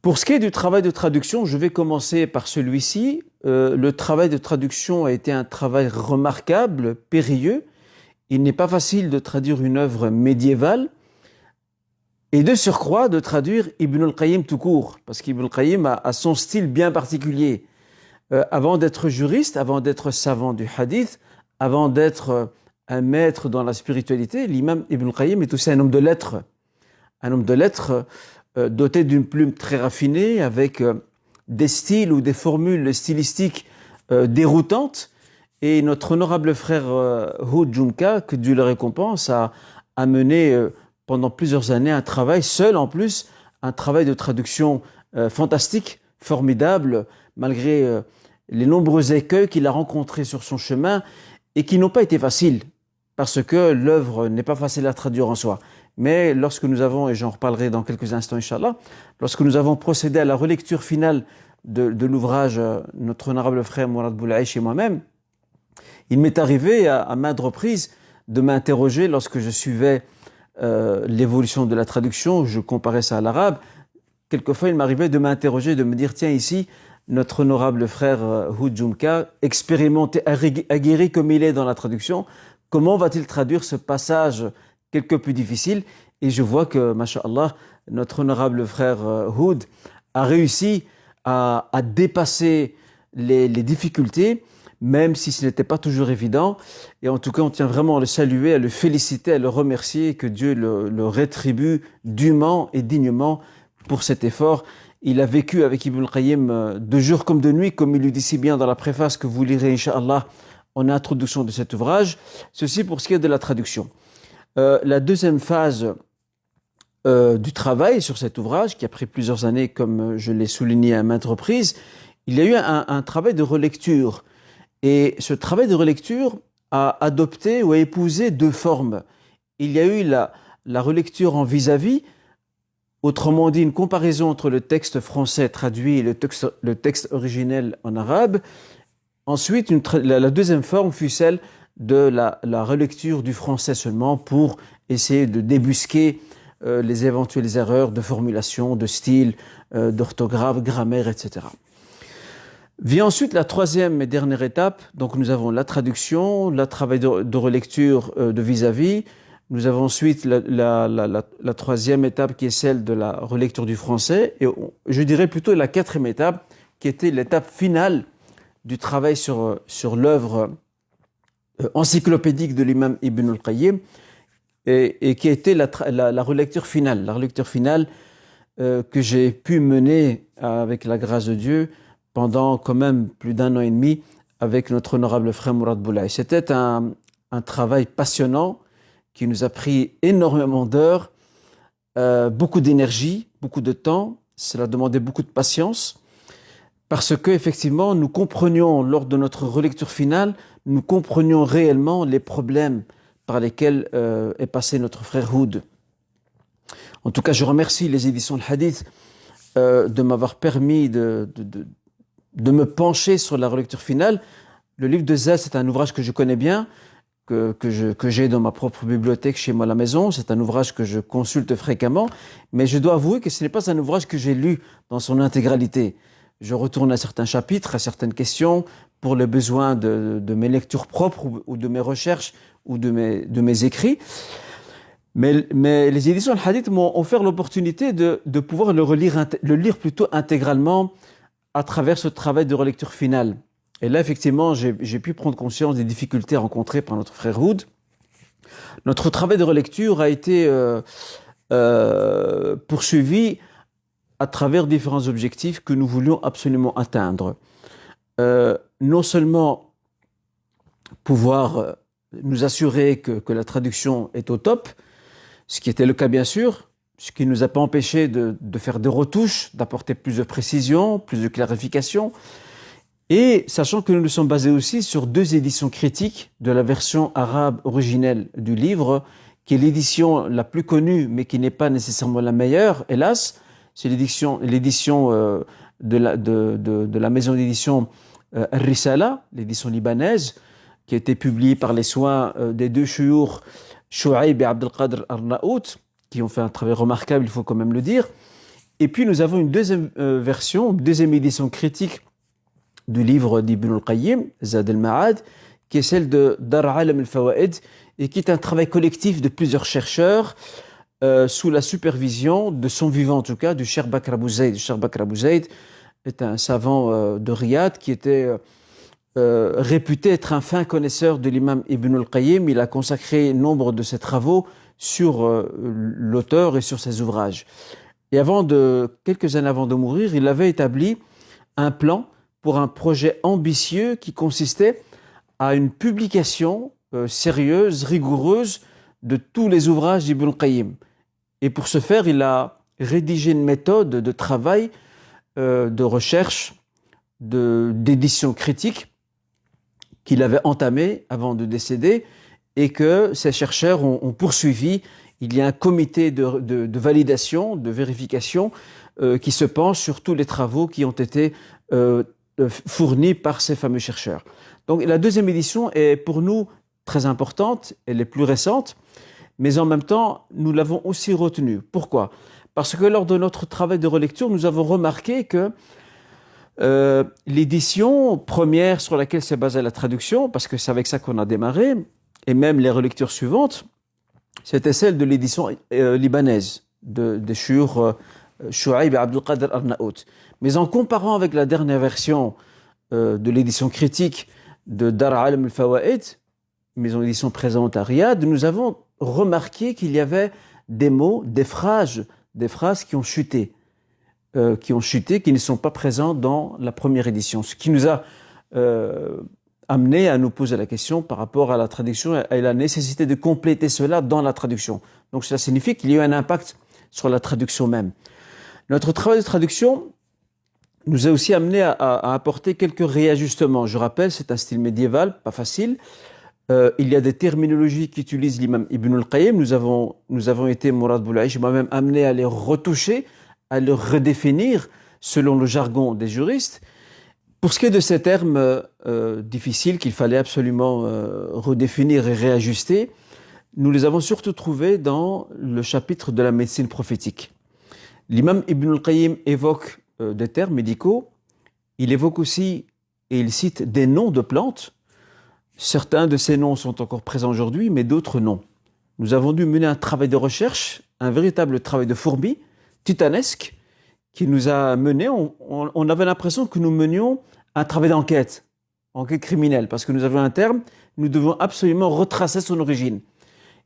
Pour ce qui est du travail de traduction, je vais commencer par celui-ci. Le travail de traduction a été un travail remarquable, périlleux. Il n'est pas facile de traduire une œuvre médiévale et de surcroît de traduire Ibn al-Qayyim tout court, parce qu'Ibn al-Qayyim a son style bien particulier. Avant d'être juriste, avant d'être savant du hadith, avant d'être un maître dans la spiritualité, l'imam Ibn al-Qayyim est aussi un homme de lettres. Un homme de lettres doté d'une plume très raffinée, avec des styles ou des formules stylistiques déroutantes. Et notre honorable frère Hood Junka, que Dieu le récompense, a mené pendant plusieurs années un travail, seul en plus, un travail de traduction fantastique, formidable, malgré les nombreux écueils qu'il a rencontrés sur son chemin et qui n'ont pas été faciles, parce que l'œuvre n'est pas facile à traduire en soi. Mais lorsque nous avons, et j'en reparlerai dans quelques instants, Inch'Allah, lorsque nous avons procédé à la relecture finale de l'ouvrage, notre honorable frère Mourad Boulaïch et moi-même, il m'est arrivé à maintes reprises de m'interroger lorsque je suivais l'évolution de la traduction, je comparais ça à l'arabe. Quelquefois, il m'arrivait de m'interroger, de me dire, tiens, ici, notre honorable frère Hood Junka, expérimenté, aguerri comme il est dans la traduction, comment va-t-il traduire ce passage quelque peu difficile? Et je vois que, masha'Allah, notre honorable frère Hood a réussi à dépasser les difficultés, même si ce n'était pas toujours évident. Et en tout cas, on tient vraiment à le saluer, à le féliciter, à le remercier, que Dieu le rétribue dûment et dignement pour cet effort. Il a vécu avec Ibn al-Qayyim de jour comme de nuit, comme il le dit si bien dans la préface que vous lirez, Inch'Allah, en introduction de cet ouvrage. Ceci pour ce qui est de la traduction. La deuxième phase du travail sur cet ouvrage, qui a pris plusieurs années, comme je l'ai souligné à maintes reprises, il y a eu un travail de relecture. Et ce travail de relecture a adopté ou a épousé deux formes. Il y a eu la relecture en vis-à-vis, autrement dit une comparaison entre le texte français traduit et le texte originel en arabe. Ensuite, la deuxième forme fut celle de la relecture du français seulement pour essayer de débusquer les éventuelles erreurs de formulation, de style, d'orthographe, grammaire, etc. Vient ensuite la troisième et dernière étape. Donc nous avons la traduction, le travail de relecture de vis-à-vis. Nous avons ensuite la troisième étape qui est celle de la relecture du français. Et je dirais plutôt la quatrième étape qui était l'étape finale du travail sur l'œuvre encyclopédique de l'imam Ibn al-Qayyim et qui a été la relecture finale. La relecture finale que j'ai pu mener avec la grâce de Dieu pendant quand même plus d'un an et demi avec notre honorable frère Mourad Boulaïch. C'était un travail passionnant qui nous a pris énormément d'heures, beaucoup d'énergie, beaucoup de temps. Cela demandait beaucoup de patience parce que effectivement nous comprenions lors de notre relecture finale, nous comprenions réellement les problèmes par lesquels est passé notre frère Hood. En tout cas, je remercie les éditions de Hadith de m'avoir permis de me pencher sur la relecture finale. Le livre de Zaz, c'est un ouvrage que je connais bien, que j'ai dans ma propre bibliothèque chez moi à la maison. C'est un ouvrage que je consulte fréquemment, mais je dois avouer que ce n'est pas un ouvrage que j'ai lu dans son intégralité. Je retourne à certains chapitres, à certaines questions, pour les besoins de mes lectures propres ou de mes recherches ou de mes écrits. Mais les éditions Al-Hadith m'ont offert l'opportunité de pouvoir le lire plutôt intégralement à travers ce travail de relecture finale. Et là, effectivement, j'ai pu prendre conscience des difficultés rencontrées par notre frère Hood. Notre travail de relecture a été poursuivi à travers différents objectifs que nous voulions absolument atteindre. Non seulement pouvoir nous assurer que la traduction est au top, ce qui était le cas bien sûr, ce qui ne nous a pas empêché de faire des retouches, d'apporter plus de précision, plus de clarification, et sachant que nous nous sommes basés aussi sur deux éditions critiques de la version arabe originelle du livre, qui est l'édition la plus connue, mais qui n'est pas nécessairement la meilleure, hélas, c'est l'édition de la maison d'édition Al-Risala, l'édition libanaise, qui a été publiée par les soins des deux chouyours Chouaib et Abdelkader Arnaout, qui ont fait un travail remarquable, il faut quand même le dire. Et puis nous avons une deuxième version, une deuxième édition critique du livre d'Ibn al-Qayyim, Zad al-Ma'ad, qui est celle de Dar Alam al-Fawaid, et qui est un travail collectif de plusieurs chercheurs sous la supervision de son vivant, en tout cas, du Cheikh Bakr Abou Zayd. Cheikh Bakr Abou Zayd est un savant de Riyad qui était réputé être un fin connaisseur de l'imam Ibn al-Qayyim. Il a consacré nombre de ses travaux sur l'auteur et sur ses ouvrages. Et quelques années avant de mourir, il avait établi un plan pour un projet ambitieux qui consistait à une publication sérieuse, rigoureuse de tous les ouvrages d'Ibn al-Qayyim. Et pour ce faire, il a rédigé une méthode de travail, de recherche, d'édition critique qu'il avait entamée avant de décéder et que ces chercheurs ont poursuivi. Il y a un comité de validation, de vérification qui se penche sur tous les travaux qui ont été fournis par ces fameux chercheurs. Donc la deuxième édition est pour nous très importante, elle est plus récente, mais en même temps, nous l'avons aussi retenue. Pourquoi ? Parce que lors de notre travail de relecture, nous avons remarqué que l'édition première sur laquelle s'est basée la traduction, parce que c'est avec ça qu'on a démarré, et même les relectures suivantes, c'était celle de l'édition libanaise de Shur Shuaib et Abdul Qadir Arnaout. Mais en comparant avec la dernière version de l'édition critique de Dar Alam al-Fawaid, maison d'édition présente à Riyad, nous avons remarqué qu'il y avait des mots, des phrases qui ont chuté, qui ne sont pas présents dans la première édition. Ce qui nous a amené à nous poser la question par rapport à la traduction et la nécessité de compléter cela dans la traduction. Donc cela signifie qu'il y a eu un impact sur la traduction même. Notre travail de traduction nous a aussi amené à apporter quelques réajustements. Je rappelle, c'est un style médiéval, pas facile. Il y a des terminologies qu'utilise l'imam Ibn al-Qayyim. Nous avons été, Mourad Boulaïch, moi-même, amené à les retoucher, à les redéfinir selon le jargon des juristes. Pour ce qui est de ces termes difficiles qu'il fallait absolument redéfinir et réajuster, nous les avons surtout trouvés dans le chapitre de la médecine prophétique. L'imam Ibn al-Qayyim évoque des termes médicaux, il évoque aussi et il cite des noms de plantes. Certains de ces noms sont encore présents aujourd'hui, mais d'autres non. Nous avons dû mener un travail de recherche, un véritable travail de fourmi, titanesque, qui nous a mené, on avait l'impression que nous menions un travail d'enquête, enquête criminelle, parce que nous avions un terme, nous devons absolument retracer son origine.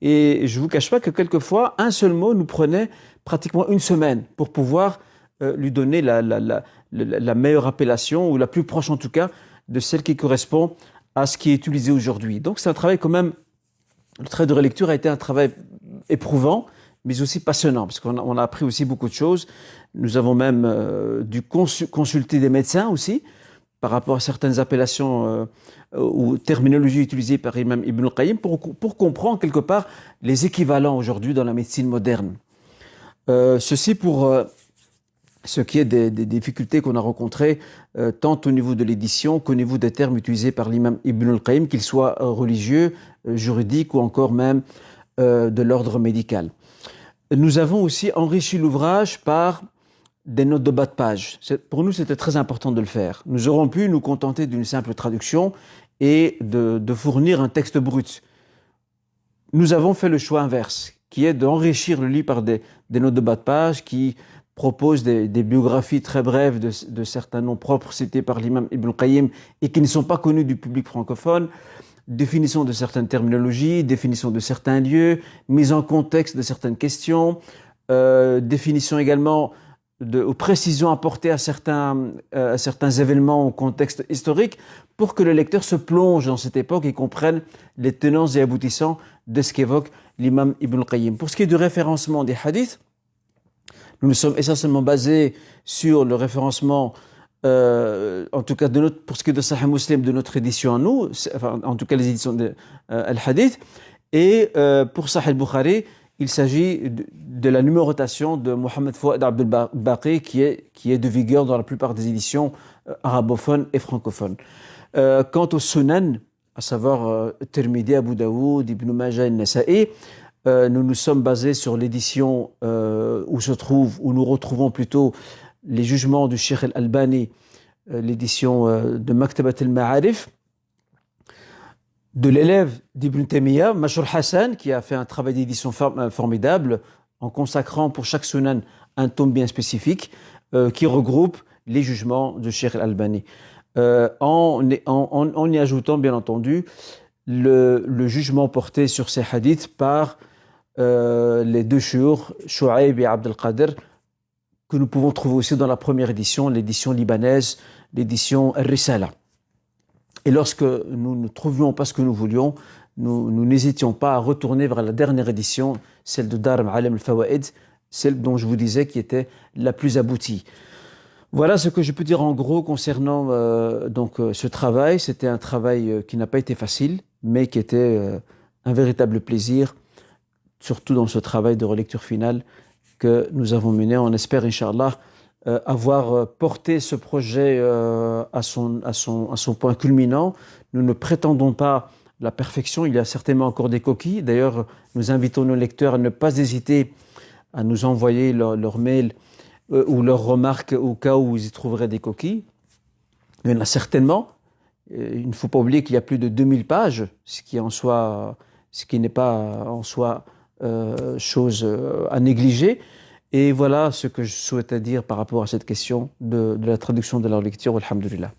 Et je ne vous cache pas que quelquefois, un seul mot nous prenait pratiquement une semaine pour pouvoir lui donner la meilleure appellation, ou la plus proche en tout cas, de celle qui correspond à ce qui est utilisé aujourd'hui. Donc c'est un travail quand même, le travail de relecture a été un travail éprouvant, mais aussi passionnant, parce qu'on a appris aussi beaucoup de choses. Nous avons même dû consulter des médecins aussi, par rapport à certaines appellations ou terminologies utilisées par Imam Ibn al-Qayyim, pour comprendre quelque part les équivalents aujourd'hui dans la médecine moderne. Ceci pour ce qui est des difficultés qu'on a rencontrées tant au niveau de l'édition qu'au niveau des termes utilisés par l'imam Ibn al-Qayyim, qu'ils soient religieux, juridiques ou encore même de l'ordre médical. Nous avons aussi enrichi l'ouvrage par des notes de bas de page. Pour nous, c'était très important de le faire. Nous aurions pu nous contenter d'une simple traduction et de fournir un texte brut. Nous avons fait le choix inverse, qui est d'enrichir le livre par des notes de bas de page qui proposent des biographies très brèves de certains noms propres cités par l'imam Ibn al-Qayyim et qui ne sont pas connus du public francophone, définition de certaines terminologies, définition de certains lieux, mise en contexte de certaines questions, définition également aux précisions apportées à certains événements au contexte historique pour que le lecteur se plonge dans cette époque et comprenne les tenants et aboutissants de ce qu'évoque l'imam Ibn al-Qayyim. Pour ce qui est du référencement des hadiths, nous nous sommes essentiellement basés sur le référencement, en tout cas pour ce qui est de Sahih Muslim, de notre édition à nous, enfin, en tout cas les éditions de Al-Hadith, et pour Sahih Bukhari, il s'agit de la numérotation de Mohamed Fouad Abdel Baqi qui est de vigueur dans la plupart des éditions arabophones et francophones. Quant au Sunan, à savoir Tirmidhi, Abu Daoud, Ibn Majah et Nasa'i, Nous nous sommes basés sur l'édition où nous retrouvons plutôt les jugements du Cheikh Al-Albani, l'édition de Maktabat al-Ma'arif, de l'élève d'Ibn Taymiyyah, Mashour Hassan, qui a fait un travail d'édition formidable en consacrant pour chaque sunan un tome bien spécifique qui regroupe les jugements de Cheikh Al-Albani. En y ajoutant, bien entendu, le jugement porté sur ces hadiths par les deux chouurs, Shu'aib et Abd al-Qadir, que nous pouvons trouver aussi dans la première édition, l'édition libanaise, l'édition Al-Risala. Et lorsque nous ne trouvions pas ce que nous voulions, nous n'hésitions pas à retourner vers la dernière édition, celle de Dar Ma'alim al-Fawaid, celle dont je vous disais qui était la plus aboutie. Voilà ce que je peux dire en gros concernant ce travail. C'était un travail qui n'a pas été facile, mais qui était un véritable plaisir, surtout dans ce travail de relecture finale que nous avons mené. On espère, Inch'Allah, avoir porté ce projet à son point culminant. Nous ne prétendons pas la perfection, il y a certainement encore des coquilles. D'ailleurs, nous invitons nos lecteurs à ne pas hésiter à nous envoyer leur mail ou leurs remarques au cas où ils y trouveraient des coquilles. Il y en a certainement. Il ne faut pas oublier qu'il y a plus de 2000 pages, ce qui n'est pas en soi chose à négliger. Et voilà ce que je souhaitais dire par rapport à cette question de la traduction de la lecture, alhamdulillah.